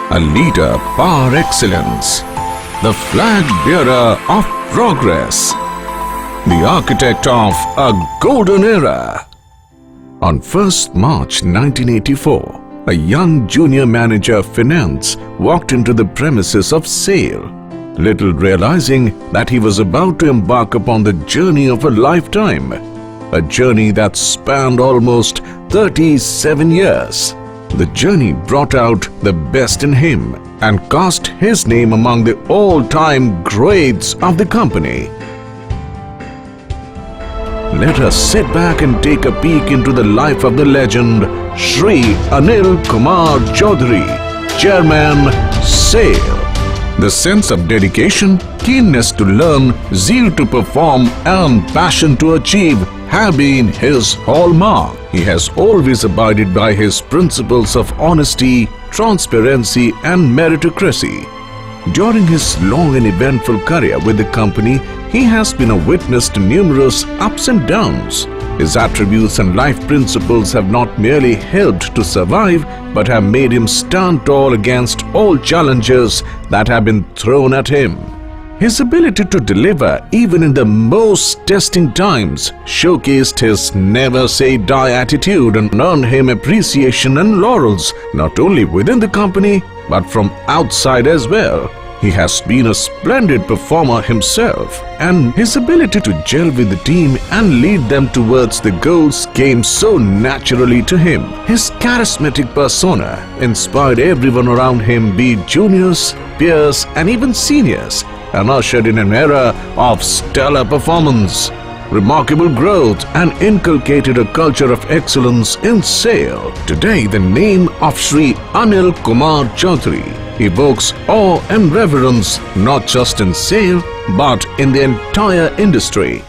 a leader par excellence, the flag bearer of progress, the architect of a golden era. On 1st March 1984, a young junior manager of finance walked into the premises of SAIL, little realizing that he was about to embark upon the journey of a lifetime, a journey that spanned almost 37 years. The journey brought out the best in him and cast his name among the all-time greats of the company. Let us sit back and take a peek into the life of the legend Shri Anil Kumar Chaudhary, Chairman, SAIL. The sense of dedication, keenness to learn, zeal to perform and passion to achieve have been his hallmark. He has always abided by his principles of honesty, transparency and meritocracy. During his long and eventful career with the company, he has been a witness to numerous ups and downs. His attributes and life principles have not merely helped to survive, but have made him stand tall against all challenges that have been thrown at him. His ability to deliver even in the most testing times showcased his never-say-die attitude and earned him appreciation and laurels not only within the company but from outside as well. He has been a splendid performer himself, and his ability to gel with the team and lead them towards the goals came so naturally to him. His charismatic persona inspired everyone around him, be it juniors, peers and even seniors, and ushered in an era of stellar performance, remarkable growth and inculcated a culture of excellence in SAIL. Today, the name of Shri Anil Kumar Chaudhary evokes awe and reverence not just in SAIL but in the entire industry.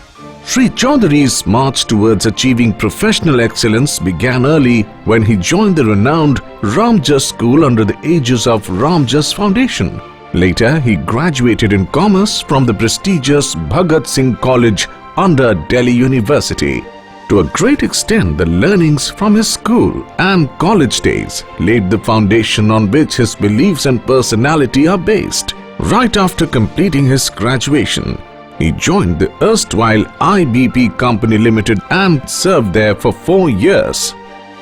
Shri Chaudhary's march towards achieving professional excellence began early when he joined the renowned Ramjas School under the aegis of Ramjas Foundation. Later, he graduated in commerce from the prestigious Bhagat Singh College under Delhi University. To a great extent, the learnings from his school and college days laid the foundation on which his beliefs and personality are based. Right after completing his graduation, he joined the erstwhile IBP Company Limited and served there for 4 years.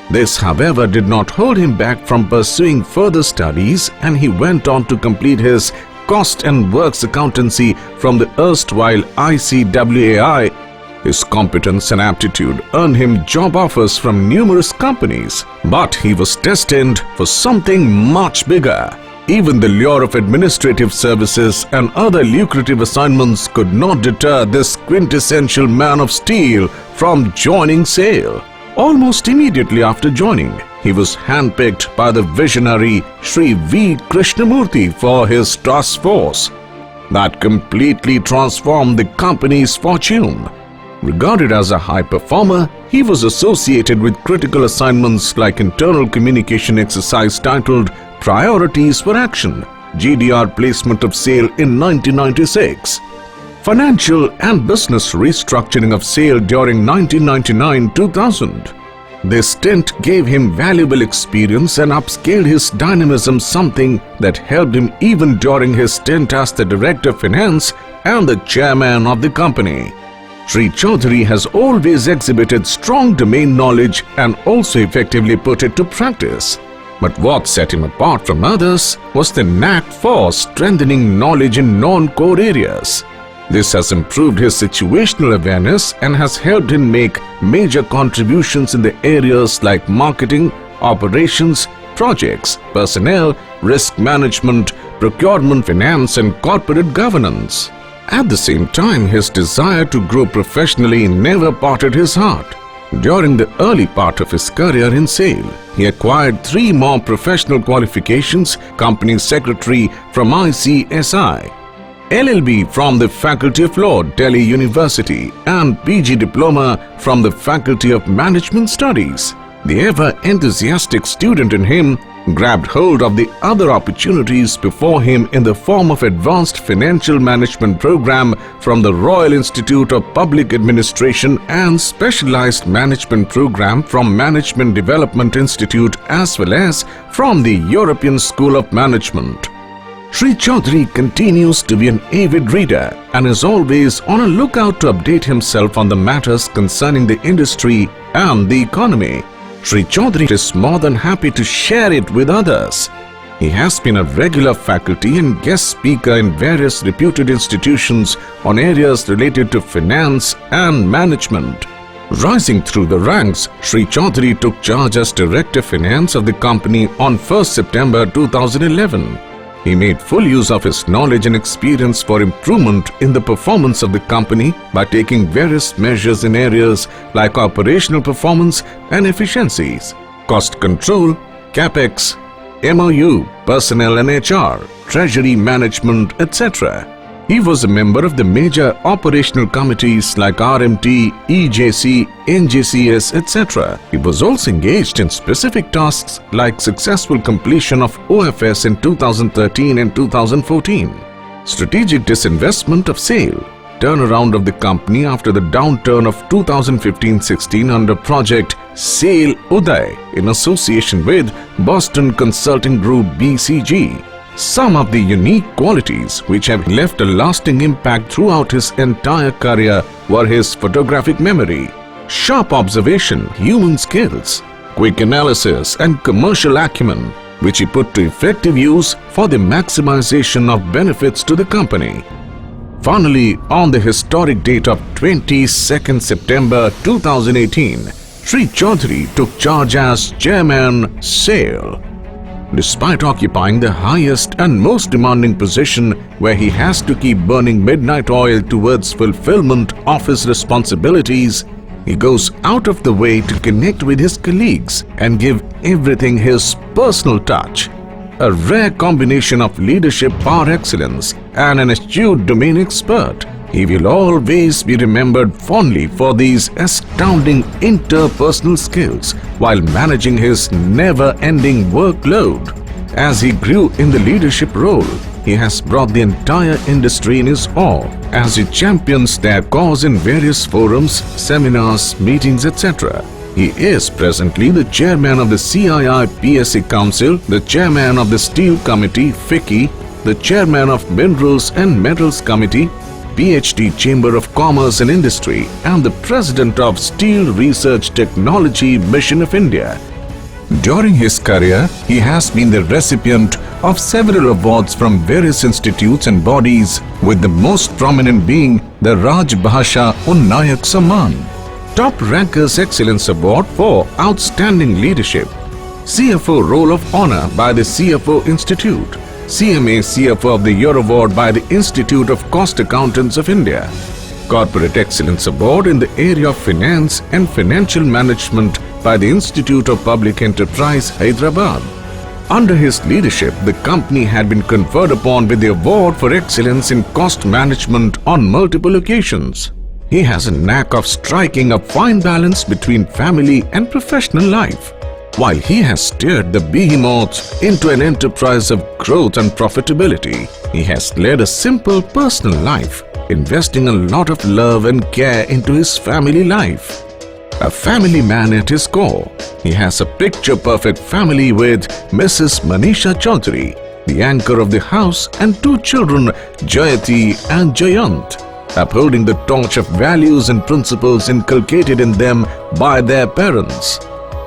This, however, did not hold him back from pursuing further studies, and he went on to complete his Cost and Works Accountancy from the erstwhile ICWAI. His competence and aptitude earned him job offers from numerous companies, but he was destined for something much bigger. Even the lure of administrative services and other lucrative assignments could not deter this quintessential man of steel from joining SAIL. Almost immediately after joining, he was handpicked by the visionary Shri V. Krishnamurthy for his task force that completely transformed the company's fortune. Regarded as a high performer, he was associated with critical assignments like internal communication exercise titled Priorities for Action, GDR placement of SAIL in 1996, financial and business restructuring of SAIL during 1999-2000. This stint gave him valuable experience and upscaled his dynamism, something that helped him even during his stint as the Director of Finance and the Chairman of the company. Shri Chaudhary has always exhibited strong domain knowledge and also effectively put it to practice. But what set him apart from others was the knack for strengthening knowledge in non-core areas. This has improved his situational awareness and has helped him make major contributions in the areas like marketing, operations, projects, personnel, risk management, procurement, finance and corporate governance. At the same time, his desire to grow professionally never parted his heart. During the early part of his career in SAIL, he acquired 3 more professional qualifications: Company Secretary from ICSI, LLB from the Faculty of Law, Delhi University, and PG Diploma from the Faculty of Management Studies. The ever-enthusiastic student in him grabbed hold of the other opportunities before him in the form of Advanced Financial Management Program from the Royal Institute of Public Administration and Specialized Management Program from Management Development Institute as well as from the European School of Management. Sri Chaudhary continues to be an avid reader and is always on a lookout to update himself on the matters concerning the industry and the economy. Sri Chaudhary is more than happy to share it with others. He has been a regular faculty and guest speaker in various reputed institutions on areas related to finance and management. Rising through the ranks, Sri Chaudhary took charge as Director Finance of the company on 1st September 2011. He made full use of his knowledge and experience for improvement in the performance of the company by taking various measures in areas like operational performance and efficiencies, cost control, capex, MOU, personnel and HR, treasury management, etc. He was a member of the major operational committees like RMT, EJC, NJCS, etc. He was also engaged in specific tasks like successful completion of OFS in 2013 and 2014, strategic disinvestment of SAIL, turnaround of the company after the downturn of 2015-16 under project SAIL Uday in association with Boston Consulting Group BCG. Some of the unique qualities which have left a lasting impact throughout his entire career were his photographic memory, sharp observation, human skills, quick analysis and commercial acumen, which he put to effective use for the maximization of benefits to the company. Finally, on the historic date of 22nd September 2018, Sri Chaudhary took charge as Chairman SAIL. Despite occupying the highest and most demanding position where he has to keep burning midnight oil towards fulfillment of his responsibilities, he goes out of the way to connect with his colleagues and give everything his personal touch. A rare combination of leadership par excellence and an astute domain expert, he will always be remembered fondly for these astounding interpersonal skills while managing his never-ending workload. As he grew in the leadership role, he has brought the entire industry in his awe as he champions their cause in various forums, seminars, meetings, etc. He is presently the chairman of the CII PSA Council, the chairman of the Steel Committee FICCI, the chairman of Minerals and Metals Committee, PhD Chamber of Commerce and Industry, and the president of Steel Research Technology Mission of India. During his career, he has been the recipient of several awards from various institutes and bodies, with the most prominent being the Rajbhasha Unnayak Samman, Top Rankers Excellence Award for Outstanding Leadership, CFO Role of Honor by the CFO Institute, CMA CFO of the Year Award by the Institute of Cost Accountants of India, Corporate Excellence Award in the area of Finance and Financial Management by the Institute of Public Enterprise, Hyderabad. Under his leadership, the company had been conferred upon with the Award for Excellence in Cost Management on multiple occasions. He has a knack of striking a fine balance between family and professional life. While he has steered the behemoth into an enterprise of growth and profitability, he has led a simple personal life, investing a lot of love and care into his family life. A family man at his core, he has a picture-perfect family with Mrs. Manisha Chaudhary, the anchor of the house, and two children, Jayati and Jayant, upholding the torch of values and principles inculcated in them by their parents.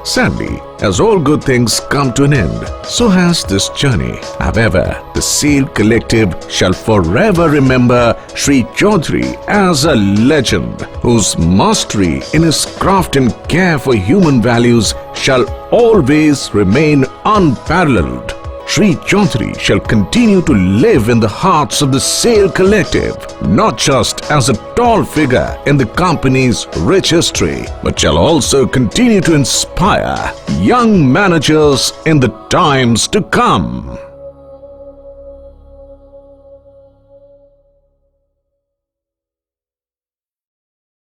Sadly, as all good things come to an end, so has this journey. However, the SAIL Collective shall forever remember Sri Chaudhary as a legend whose mastery in his craft and care for human values shall always remain unparalleled. Sri Chaudhary shall continue to live in the hearts of the SAIL Collective, not just as a tall figure in the company's rich history, but shall also continue to inspire young managers in the times to come.